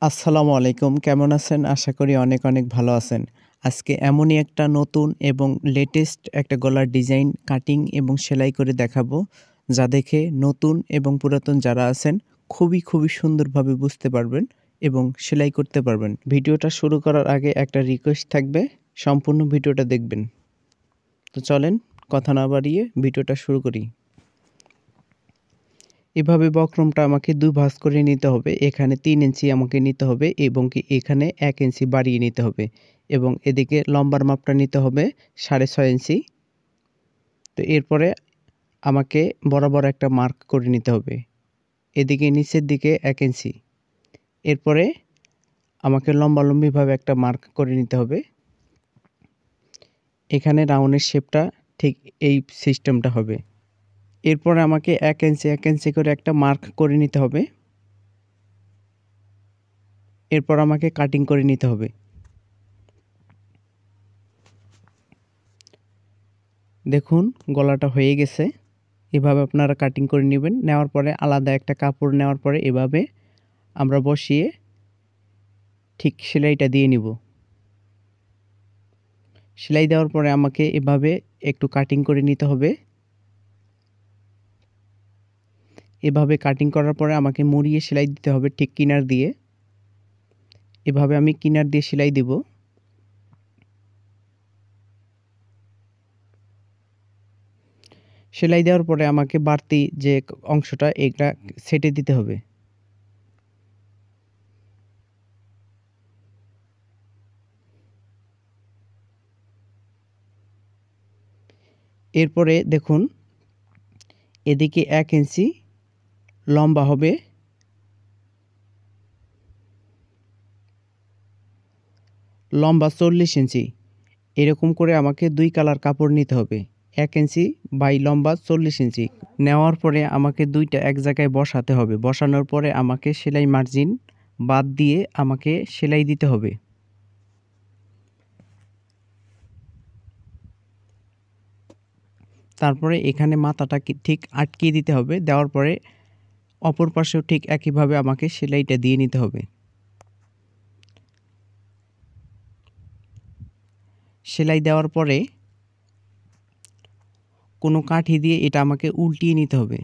আসসালামু আলাইকুম। কেমন আছেন? আশা করি অনেক, অনেক ভালো আছেন। আজকে এমনই একটা নতুন এবং লেটেস্ট একটা গলার ডিজাইন কাটিং এবং সেলাই করে দেখাবো। যা দেখে নতুন এবং পুরাতন যারা আছেন খুবই সুন্দরভাবে বুঝতে পারবেন এবং সেলাই করতে পারবেন। ভিডিওটা শুরু করার আগে একটা রিকোয়েস্ট থাকবে, সম্পূর্ণ ভিডিওটা দেখবেন। তো চলেন কথা না বাড়িয়ে ভিডিওটা শুরু করি। এভাবে বক্রমটা আমাকে ২ ভাঁজ করে নিতে হবে। এখানে ৩ ইঞ্চি আমাকে নিতে হবে এবং কি এখানে ১ ইঞ্চি বাড়িয়ে নিতে হবে এবং এদিকে লম্বার মাপটা নিতে হবে ৬.৫ ইঞ্চি। তো এরপরে আমাকে বরাবর একটা মার্ক করে নিতে হবে। এদিকে নিচের দিকে ১ ইঞ্চি। এরপরে আমাকে লম্বালম্বিভাবে একটা মার্ক করে নিতে হবে। এখানে রাউন্ডের শেপটা ঠিক এই সিস্টেমটা হবে। এরপরে আমাকে ১ ইঞ্চি করে একটা মার্ক করে নিতে হবে। এরপর আমাকে কাটিং করে নিতে হবে। দেখুন গলাটা হয়ে গেছে। এভাবে আপনারা কাটিং করে নেবেন। নেওয়ার পরে আলাদা একটা কাপড় নেওয়ার পরে এভাবে আমরা বসিয়ে ঠিক সেলাইটা দিয়ে নিব। সেলাই দেওয়ার পরে আমাকে এভাবে একটু কাটিং করে নিতে হবে। এভাবে কাটিং করার পরে আমাকে মুড়িয়ে সেলাই দিতে হবে ঠিক কিনার দিয়ে। এভাবে আমি কিনার দিয়ে সেলাই দিব। সেলাই দেওয়ার পরে আমাকে বাড়তি যে অংশটা এটা ছেঁটে দিতে হবে। এরপরে দেখুন এদিকে ১ ইঞ্চি লম্বা হবে, লম্বা ৪০ ইঞ্চি। এরকম করে আমাকে ২ কালার কাপড় নিতে হবে। ১ ইঞ্চি বাই লম্বা ৪০ ইঞ্চি। নেওয়ার পরে আমাকে ২ টা এক জায়গায় বসাতে হবে। বসানোর পরে আমাকে সেলাই মার্জিন বাদ দিয়ে আমাকে সেলাই দিতে হবে। তারপরে এখানে মাথাটাকে ঠিক আটকিয়ে দিতে হবে। দেওয়ার পরে অপর পাশেও ঠিক একইভাবে আমাকে সেলাইটা দিয়ে নিতে হবে। সেলাই দেওয়ার পরে কোনো কাঠি দিয়ে এটা আমাকে উল্টিয়ে নিতে হবে।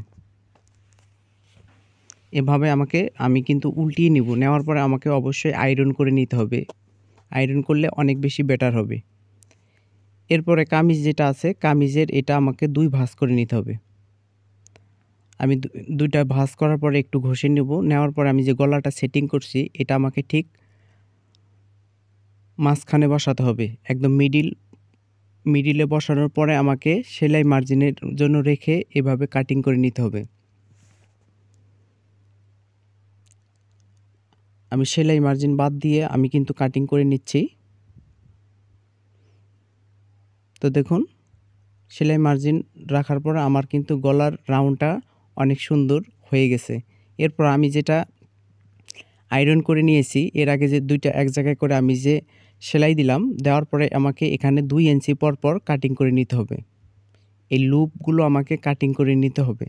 এভাবে আমি কিন্তু উল্টিয়ে নিব। নেওয়ার পরে আমাকে অবশ্যই আয়রন করে নিতে হবে। আয়রন করলে অনেক বেশি বেটার হবে। এরপরে কামিজ যেটা আছে কামিজের এটা আমাকে ২ ভাঁজ করে নিতে হবে। আমি ২ টা ভাঁজ করার পরে একটু ঘষে নেব। নেওয়ার পরে আমি যে গলাটা সেটিং করছি এটা আমাকে ঠিক মাঝখানে বসাতে হবে। একদম মিডিলে বসানোর পরে আমাকে সেলাই মার্জিনের জন্য রেখে এভাবে কাটিং করে নিতে হবে। আমি সেলাই মার্জিন বাদ দিয়ে আমি কিন্তু কাটিং করে নিচ্ছি। তো দেখুন সেলাই মার্জিন রাখার পর আমার কিন্তু গলার রাউন্ডটা অনেক সুন্দর হয়ে গেছে। এরপর আমি যেটা আয়রন করে নিয়েছি এর আগে যে ২ টা এক জায়গায় করে আমি যে সেলাই দিলাম, দেওয়ার পরে আমাকে এখানে ২ ইঞ্চি পর কাটিং করে নিতে হবে। এই লুপগুলো আমাকে কাটিং করে নিতে হবে।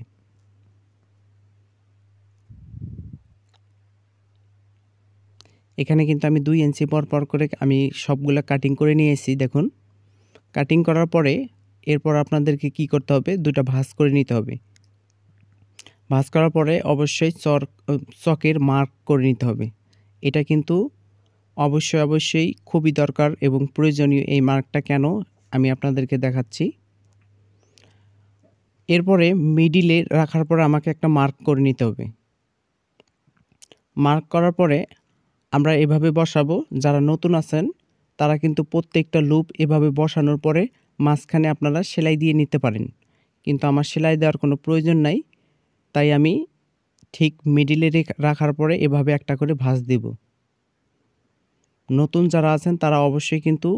এখানে কিন্তু আমি ২ ইঞ্চি পর করে আমি সবগুলা কাটিং করে নিয়েছি দেখুন। কাটিং করার পরে এরপর আপনাদেরকে কি করতে হবে ২ টা ভাঁজ করে নিতে হবে। ভাঁজ করার পরে অবশ্যই চকের মার্ক করে নিতে হবে। এটা কিন্তু অবশ্যই খুবই দরকার এবং প্রয়োজনীয় এই মার্কটা কেন আমি আপনাদেরকে দেখাচ্ছি। এরপরে মিডিলে রাখার পরে আমাকে একটা মার্ক করে নিতে হবে। মার্ক করার পরে আমরা এভাবে বসাবো। যারা নতুন আছেন তারা কিন্তু প্রত্যেকটা লুপ এভাবে বসানোর পরে মাঝখানে আপনারা সেলাই দিয়ে নিতে পারেন। কিন্তু আমার সেলাই দেওয়ার কোনো প্রয়োজন নাই। তাই আমি ঠিক মিডিলে রাখার পরে এভাবে একটা করে ভাঁজ দিব। নতুন যারা আছেন তারা অবশ্যই কিন্তু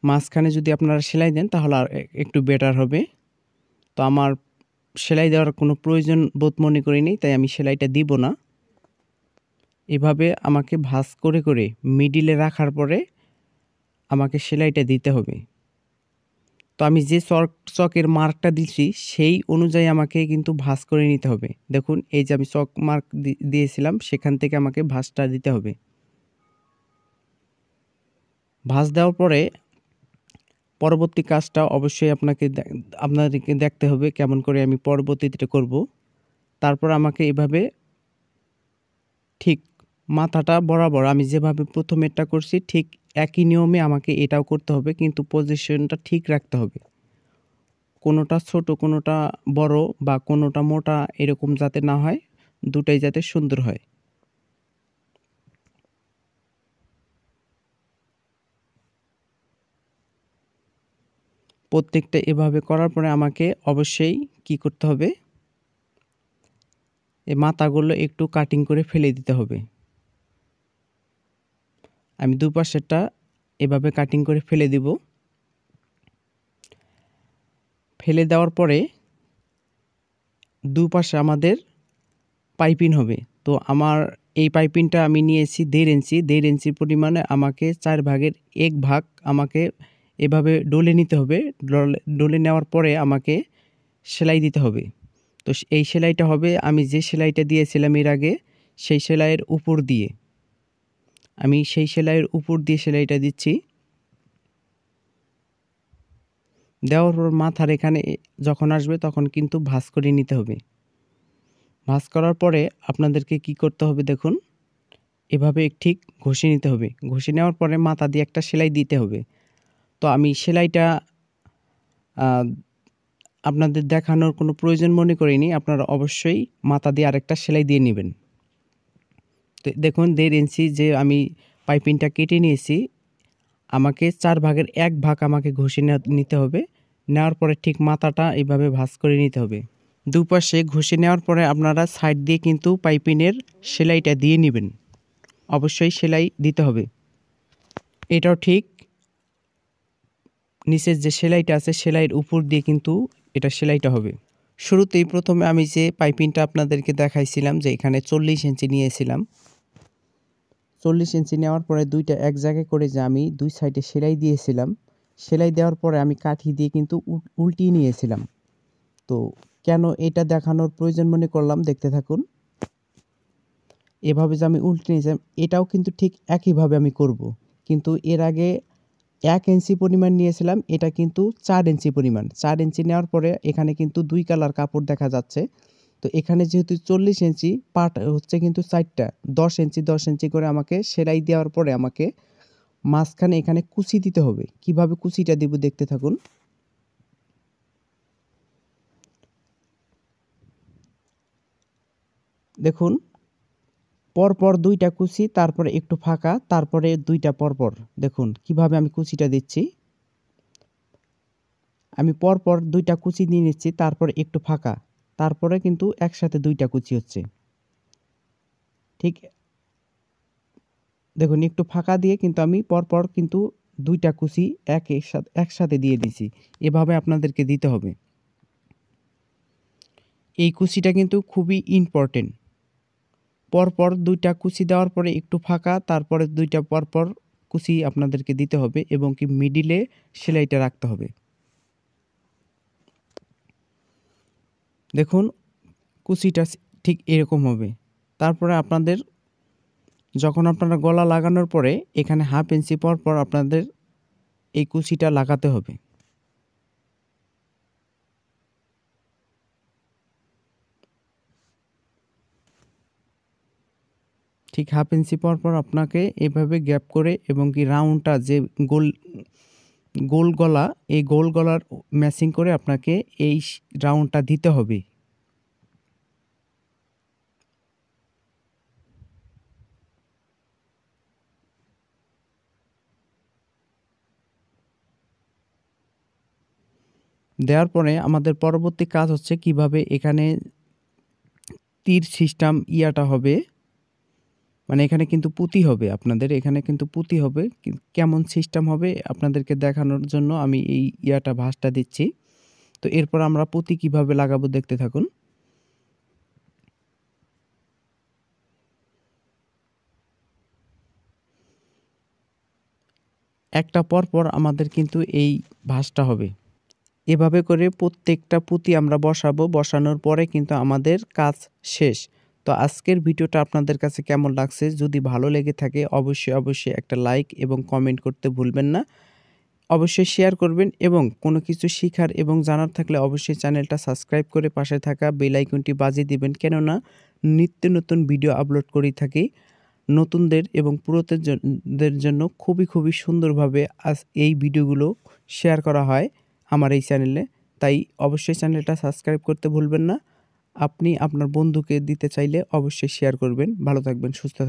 মাঝখানে যদি আপনারা সেলাই দেন তাহলে আর একটু বেটার হবে। তো আমার সেলাই দেওয়ার কোনো প্রয়োজন বোধ মনে করিনি, তাই আমি সেলাইটা দিব না। এভাবে আমাকে ভাঁজ করে মিডিলে রাখার পরে আমাকে সেলাইটা দিতে হবে। তো আমি যে চকের মার্কটা দিচ্ছি সেই অনুযায়ী আমাকে কিন্তু ভাঁজ করে নিতে হবে। দেখুন এই যে আমি চক মার্ক দিয়েছিলাম সেখান থেকে আমাকে ভাঁজটা দিতে হবে। ভাঁজ দেওয়ার পরে পরবর্তী কাজটা অবশ্যই আপনাদেরকে দেখতে হবে কেমন করে আমি পরবর্তীতে করব। তারপর আমাকে এভাবে ঠিক মাথাটা বরাবর আমি যেভাবে প্রথমেরটা করছি ঠিক একই নিয়মে আমাকে এটাও করতে হবে, কিন্তু পজিশনটা ঠিক রাখতে হবে। কোনোটা ছোট কোনোটা বড় বা কোনোটা মোটা এরকম যাতে না হয়, দুটাই যাতে সুন্দর হয়। প্রত্যেকটা এভাবে করার পরে আমাকে অবশ্যই কি করতে হবে, এই মাথাগুলো একটু কাটিং করে ফেলে দিতে হবে। আমি দুপাশেরটা এভাবে কাটিং করে ফেলে দিব। ফেলে দেওয়ার পরে দুপাশে আমাদের পাইপিং হবে। তো আমার এই পাইপিংটা আমি নিয়েছি 1.5 ইঞ্চি। 1.5 ইঞ্চির পরিমাণে আমাকে 4 ভাগের 1 ভাগ আমাকে এভাবে ডলে নিতে হবে। ডলে নেওয়ার পরে আমাকে সেলাই দিতে হবে। তো এই সেলাইটা হবে আমি যে সেলাইটা দিয়েছিলাম এর আগে সেই সেলাইয়ের উপর দিয়ে। আমি সেই সেলাইয়ের উপর দিয়ে সেলাইটা দিচ্ছি। দেওয়ার পর মাথার এখানে যখন আসবে তখন কিন্তু ভাঁজ করে নিতে হবে। ভাঁজ করার পরে আপনাদেরকে কি করতে হবে দেখুন, এভাবে ঠিক ঘষে নিতে হবে। ঘষে নেওয়ার পরে মাথা দিয়ে একটা সেলাই দিতে হবে। তো আমি সেলাইটা আ আপনাদের দেখানোর কোনো প্রয়োজন মনে করিনি। আপনারা অবশ্যই মাথা দিয়ে আরেকটা সেলাই দিয়ে নিবেন। তো দেখুন 1.5 ইঞ্চি যে আমি পাইপিংটা কেটে নিয়েছি, আমাকে 4 ভাগের 1 ভাগ আমাকে ঘষে নিতে হবে। নেওয়ার পরে ঠিক মাথাটা এভাবে ভাঁজ করে নিতে হবে। দুপাশে ঘষে নেওয়ার পরে আপনারা সাইড দিয়ে কিন্তু পাইপিংয়ের সেলাইটা দিয়ে নিবেন। অবশ্যই সেলাই দিতে হবে। এটাও ঠিক নিচের যে সেলাইটা আছে সেলাইয়ের উপর দিয়ে কিন্তু এটা সেলাইটা হবে। শুরুতেই প্রথমে আমি যে পাইপিংটা আপনাদেরকে দেখাইছিলাম যে এখানে 40 ইঞ্চি নিয়েছিলাম। 40 ইঞ্চি নেওয়ার পরে দুইটা এক জায়গায় করে যে আমি 2 সাইডে সেলাই দিয়েছিলাম। সেলাই দেওয়ার পরে আমি কাঠি দিয়ে কিন্তু উল্টিয়ে নিয়েছিলাম। তো কেন এটা দেখানোর প্রয়োজন মনে করলাম, দেখতে থাকুন। এভাবে যে আমি উল্টে নিয়েছিলাম এটাও কিন্তু ঠিক একইভাবে আমি করব। কিন্তু এর আগে 1 ইঞ্চি পরিমাণ নিয়েছিলাম, এটা কিন্তু 4 ইঞ্চি পরিমাণ। 4 ইঞ্চি নেওয়ার পরে এখানে কিন্তু 2 কালার কাপড় দেখা যাচ্ছে। তো এখানে যেহেতু 40 ইঞ্চি পার্ট হচ্ছে কিন্তু 4টা। 10 ইঞ্চি 10 ইঞ্চি করে আমাকে সেলাই দেওয়ার পরে আমাকে মাঝখানে এখানে কুচি দিতে হবে। কিভাবে কুচিটা দিব দেখতে থাকুন। দেখুন পরপর 2টা কুচি, তারপরে একটু ফাঁকা, তারপরে 2টা পরপর। দেখুন কিভাবে আমি কুচিটা দিচ্ছি। আমি পরপর 2টা কুচি দিয়ে নিচ্ছি, তারপরে একটু ফাঁকা, তারপরে কিন্তু একসাথে 2টা কুচি হচ্ছে। ঠিক দেখুন একটু ফাঁকা দিয়ে কিন্তু আমি পরপর কিন্তু 2টা কুচি একসাথে দিয়ে দিছি। এভাবে আপনাদেরকে দিতে হবে। এই কুচিটা কিন্তু খুবই ইম্পর্টেন্ট। পরপর 2টা কুচি দেওয়ার পরে একটু ফাঁকা, তারপরে 2টা পরপর কুচি আপনাদেরকে দিতে হবে এবং কি মিডিলে সেলাইটা রাখতে হবে। দেখুন কুচিটা ঠিক এরকম হবে। তারপরে আপনাদের যখন আপনারা গলা লাগানোর পরে এখানে 1/2 ইঞ্চি পরপর আপনাদের এই কুচিটা লাগাতে হবে। ঠিক 1/2 ইঞ্চি পরপর আপনাকে এভাবে গ্যাপ করে এবং কি রাউন্ডটা যে গোল গলা, এই গোল গলার ম্যাচিং করে আপনাকে এই রাউন্ডটা দিতে হবে। দেওয়ার পরে আমাদের পরবর্তী কাজ হচ্ছে কিভাবে এখানে তীর সিস্টেম ইয়াটা হবে, মানে এখানে কিন্তু পুঁতি হবে, আপনাদের এখানে কিন্তু পুঁতি হবে। কেমন সিস্টেম হবে আপনাদেরকে দেখানোর জন্য আমি এই ভাঁজটা দিচ্ছি। তো এরপর আমরা পুঁতি কিভাবে লাগাবো দেখতে থাকুন। একটা পরপর আমাদের কিন্তু এই ভাঁজটা হবে। এভাবে করে প্রত্যেকটা পুঁতি আমরা বসাবো। বসানোর পরে কিন্তু আমাদের কাজ শেষ। তো আজকের ভিডিওটা আপনাদের কাছে কেমন লাগছে? যদি ভালো লেগে থাকে অবশ্যই একটা লাইক এবং কমেন্ট করতে ভুলবেন না। অবশ্যই শেয়ার করবেন এবং কোনো কিছু শিখার এবং জানার থাকলে অবশ্যই চ্যানেলটা সাবস্ক্রাইব করে পাশে থাকা বেল আইকনটি বাজিয়ে দিবেন। কেননা নিত্য নতুন ভিডিও আপলোড করেই থাকি। নতুনদের এবং পুরাতন দের জন্য খুবই সুন্দরভাবে এই ভিডিওগুলো শেয়ার করা হয় আমার এই চ্যানেলে। তাই অবশ্যই চ্যানেলটা সাবস্ক্রাইব করতে ভুলবেন না। আপনি আপনার বন্ধুকে দিতে চাইলে অবশ্যই শেয়ার করবেন। ভালো থাকবেন, সুস্থ থাকবেন।